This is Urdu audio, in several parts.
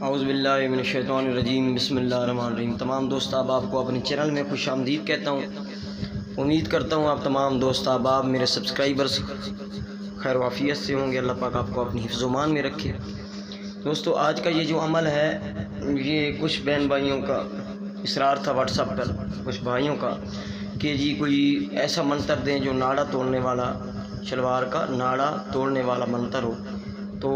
اعوذ باللہ من الشیطان الرجیم، بسم اللہ الرحمن الرحیم۔ تمام دوست احباب کو اپنے چینل میں خوش آمدید کہتا ہوں۔ امید کرتا ہوں آپ تمام دوست احباب میرے سبسکرائبرز خیر و عافیت سے ہوں گے۔ اللہ پاک آپ کو اپنی حفظ و امان میں رکھے۔ دوستو، آج کا یہ جو عمل ہے، یہ کچھ بہن بھائیوں کا اصرار تھا واٹس ایپ پر، کچھ بھائیوں کا کہ جی کوئی ایسا منتر دیں جو ناڑا توڑنے والا، شلوار کا ناڑا توڑنے والا منتر ہو۔ تو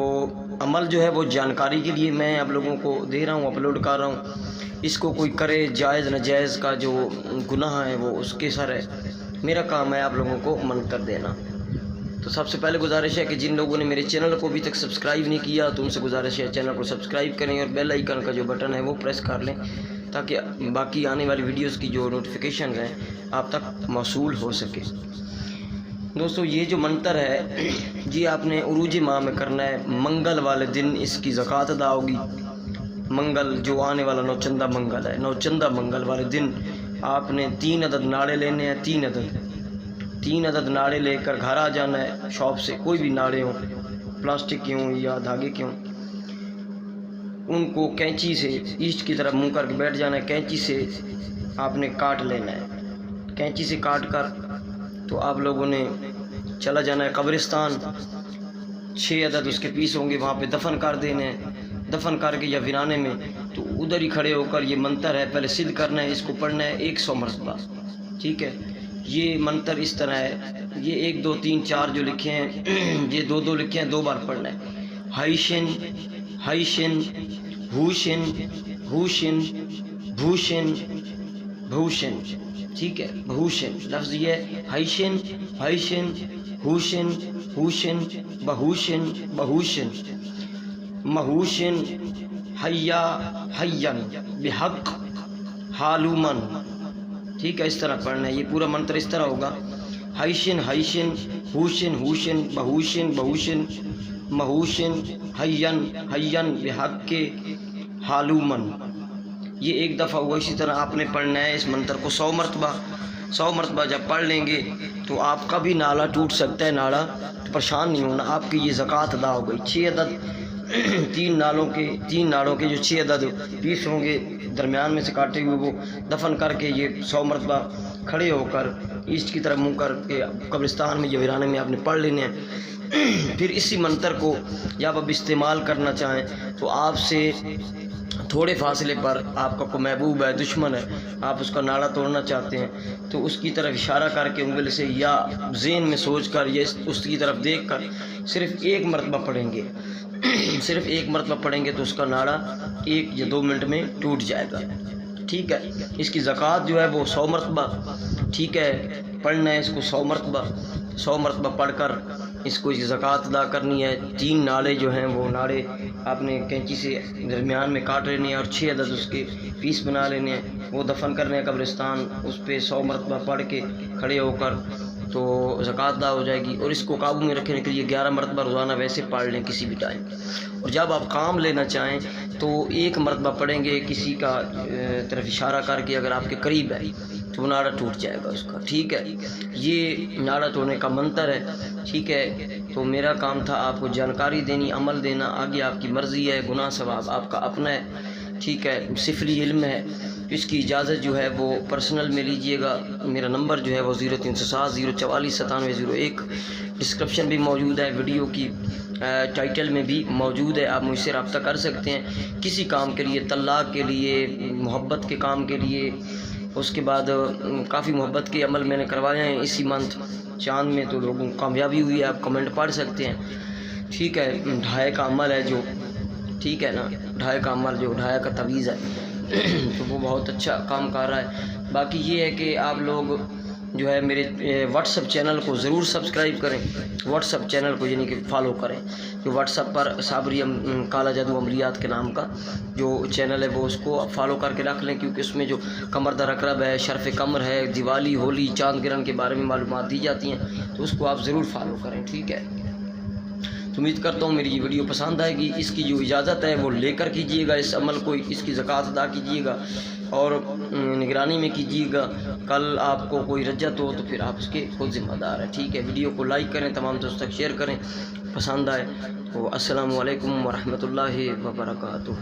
عمل جو ہے وہ جانکاری کے لیے میں آپ لوگوں کو دے رہا ہوں، اپلوڈ کر رہا ہوں۔ اس کو کوئی کرے، جائز ناجائز کا جو گناہ ہے وہ اس کے سر ہے۔ میرا کام ہے آپ لوگوں کو منتر دینا۔ تو سب سے پہلے گزارش ہے کہ جن لوگوں نے میرے چینل کو ابھی تک سبسکرائب نہیں کیا تو ان سے گزارش ہے چینل کو سبسکرائب کریں اور بیل آئیکن کا جو بٹن ہے وہ پریس کر لیں تاکہ باقی آنے والی ویڈیوز کی جو نوٹیفیکیشن ہیں آپ تک موصول ہو سکے۔ دوستو، یہ جو منتر ہے جی آپ نے عروج ماہ میں کرنا ہے۔ منگل والے دن اس کی زکوٰۃ ادا ہوگی۔ منگل جو آنے والا نوچندہ منگل ہے، نوچندہ منگل والے دن آپ نے 3 عدد ناڑے لینے ہیں۔ 3 عدد ناڑے لے کر گھر آ جانا ہے شاپ سے، کوئی بھی ناڑے ہوں، پلاسٹک کے ہوں یا دھاگے کے ہوں۔ ان کو کینچی سے ایسٹ کی طرف منہ کر کے بیٹھ جانا ہے، کینچی سے آپ نے کاٹ لینا ہے۔ کینچی سے کاٹ کر تو آپ لوگوں نے چلا جانا ہے قبرستان۔ 6 عدد اس کے پیس ہوں گے، وہاں پہ دفن کر دینے ہیں۔ دفن کر کے یا ویرانے میں تو ادھر ہی کھڑے ہو کر یہ منتر ہے پہلے سدھ کرنا ہے، اس کو پڑھنا ہے 100 مرتبہ۔ ٹھیک ہے، یہ منتر اس طرح ہے، یہ 1 2 3 4 جو لکھے ہیں یہ 2 2 لکھے ہیں، 2 بار پڑھنا ہے۔ ہیشن ہیشن بھوشن بھوشن بھوشن بھوشن، ٹھیک ہے، بھوشن لفظ یہ ہے، ہیشن ہیشن ہوشن ہوشن بہوشن بہوشن مہوشن حیا حین بحق حالومن۔ ٹھیک ہے، اس طرح پڑھنا ہے۔ یہ پورا منتر اس طرح ہوگا، ہیشن ہیشن ہوشن ہوشن بہوشن بہوشن مہوشن حین حین بحق حالومن۔ یہ 1 دفعہ ہوا۔ اسی طرح آپ نے پڑھنا ہے اس منتر کو 100 مرتبہ۔ 100 مرتبہ جب پڑھ لیں گے تو آپ کا بھی نالا ٹوٹ سکتا ہے، ناڑا تو پریشان نہیں ہونا، آپ کی یہ زکوٰۃ ادا ہو گئی۔ 6 عدد 3 ناڑوں کے جو 6 عدد پیس ہوں گے درمیان میں سے کاٹے ہوئے، وہ دفن کر کے یہ 100 مرتبہ کھڑے ہو کر ایسٹ کی طرف منہ کر کے قبرستان میں یا ویرانے میں آپ نے پڑھ لینے ہیں۔ پھر اسی منتر کو جب آپ استعمال کرنا چاہیں تو آپ سے تھوڑے فاصلے پر آپ کا کوئی محبوب ہے، دشمن ہے، آپ اس کا ناڑا توڑنا چاہتے ہیں تو اس کی طرف اشارہ کر کے انگلی سے یا ذہن میں سوچ کر یا اس کی طرف دیکھ کر صرف 1 مرتبہ پڑھیں گے۔ صرف 1 مرتبہ پڑھیں گے تو اس کا ناڑا 1 یا 2 منٹ میں ٹوٹ جائے گا۔ ٹھیک ہے، اس کی زکوٰۃ جو ہے وہ 100 مرتبہ، ٹھیک ہے، پڑھنا ہے اس کو 100 مرتبہ۔ 100 مرتبہ پڑھ کر اس کو زکوٰۃ ادا کرنی ہے۔ 3 ناڑے جو ہیں وہ ناڑے آپ نے کینچی سے درمیان میں کاٹ لینے ہیں اور 6 عدد اس کے پیس بنا لینے ہیں، وہ دفن کرنے ہیں قبرستان۔ اس پہ 100 مرتبہ پڑھ کے کھڑے ہو کر تو زکوٰۃ ادا ہو جائے گی۔ اور اس کو قابو میں رکھنے کے لیے 11 مرتبہ روزانہ ویسے پڑھ لیں کسی بھی ٹائم۔ اور جب آپ کام لینا چاہیں تو 1 مرتبہ پڑھیں گے کسی کا طرف اشارہ کر کے، اگر آپ کے قریب ہے تو وہ ناڑا ٹوٹ جائے گا اس کا۔ ٹھیک ہے، یہ ناڑا توڑنے کا منتر ہے۔ ٹھیک ہے، تو میرا کام تھا آپ کو جانکاری دینی، عمل دینا، آگے آپ کی مرضی ہے، گناہ ثواب آپ کا اپنا ہے۔ ٹھیک ہے، سفلی علم ہے، اس کی اجازت جو ہے وہ پرسنل میں لیجئے گا۔ میرا نمبر جو ہے وہ 0307 044 9701، ڈسکرپشن بھی موجود ہے، ویڈیو کی ٹائٹل میں بھی موجود ہے، آپ مجھ سے رابطہ کر سکتے ہیں کسی کام کے لیے، طلاق کے لیے، محبت کے کام کے لیے۔ اس کے بعد کافی محبت کے عمل میں نے کروائے ہیں اسی منتھ چاند میں، تو لوگوں کو کامیابی ہوئی ہے، آپ کمنٹ پڑھ سکتے ہیں۔ ٹھیک ہے، ڈھائی کا عمل ہے جو، ٹھیک ہے نا، ڈھائی کا عمل جو ڈھائی کا تعویذ ہے تو وہ بہت اچھا کام کر رہا ہے۔ باقی یہ ہے کہ آپ لوگ جو ہے میرے واٹس ایپ چینل کو ضرور سبسکرائب کریں، واٹس ایپ چینل کو یعنی کہ فالو کریں۔ جو واٹس ایپ پر صابری کالا جادو عملیات کے نام کا جو چینل ہے وہ اس کو فالو کر کے رکھ لیں، کیونکہ اس میں جو قمر در اقرب ہے، شرف قمر ہے، دیوالی، ہولی، چاند گرہن کے بارے میں معلومات دی جاتی ہیں، تو اس کو آپ ضرور فالو کریں۔ ٹھیک ہے، تو امید کرتا ہوں میری یہ ویڈیو پسند آئے گی۔ اس کی جو اجازت ہے وہ لے کر کیجیے گا، اس عمل کو، اس کی زکوٰۃ ادا کیجیے گا اور نگرانی میں کیجیے گا۔ کل آپ کو کوئی رجت ہو تو پھر آپ اس کے خود ذمہ دار ہیں۔ ٹھیک ہے، ویڈیو کو لائک کریں، تمام دوستوں تک شیئر کریں۔ پسند آئے. تو السلام علیکم ورحمۃ اللہ وبرکاتہ.